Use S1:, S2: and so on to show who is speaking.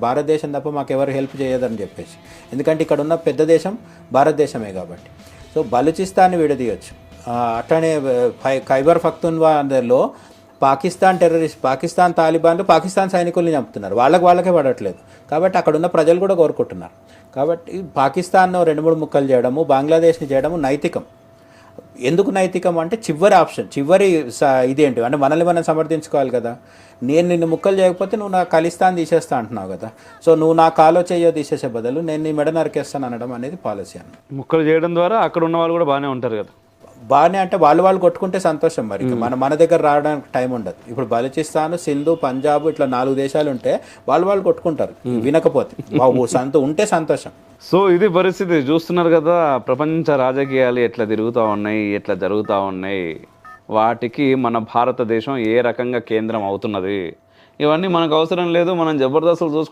S1: భారతదేశం తప్ప మాకు ఎవరు హెల్ప్ చేయదని చెప్పేసి. ఎందుకంటే ఇక్కడ ఉన్న పెద్ద దేశం భారతదేశమే కాబట్టి. సో బలూచిస్తాన్ని విడదీయచ్చు. అట్లనే ఖైబర్ పఖ్తూన్ఖ్వాలో పాకిస్తాన్ తాలిబాన్లు పాకిస్తాన్ సైనికుల్ని చంపుతున్నారు, వాళ్ళకే పడట్లేదు. కాబట్టి అక్కడ ఉన్న ప్రజలు కూడా కోరుకుంటున్నారు. కాబట్టి పాకిస్తాన్ను 2-3 ముక్కలు చేయడము, బంగ్లాదేశ్ని చేయడము నైతికం. ఎందుకు నైతికం అంటే చివరి ఆప్షన్, ఇదేంటి అంటే మనల్ని మనం సమర్థించుకోవాలి కదా. నేను నిన్ను ముక్కలు చేయకపోతే నువ్వు నా ఖలిస్తాన్ తీసేస్తా అంటున్నావు కదా. సో నువ్వు నా కాలో చెయ్యో తీసేసే బదులు నేను నీ మెడ నరికేస్తాను అనడం అనేది పాలసీ అన్న.
S2: ముక్కలు చేయడం ద్వారా అక్కడ ఉన్న వాళ్ళు కూడా బాగానే ఉంటారు కదా.
S1: బాగానే అంటే వాళ్ళు కొట్టుకుంటే సంతోషం. మరి మన దగ్గర రావడానికి టైం ఉండదు. ఇప్పుడు బలూచిస్తాన్, సింధు, పంజాబ్ ఇట్లా 4 దేశాలు ఉంటే వాళ్ళు కొట్టుకుంటారు వినకపోతే. ఉంటే సంతోషం.
S2: సో ఇది పరిస్థితి చూస్తున్నారు కదా. ప్రపంచ రాజకీయాలు ఎట్లా తిరుగుతూ ఉన్నాయి, ఎట్లా జరుగుతూ ఉన్నాయి, వాటికి మన భారతదేశం ఏ రకంగా కేంద్రం అవుతున్నది, ఇవన్నీ మనకు అవసరం లేదు. మనం జబర్దస్తులు చూసుకుంటాం.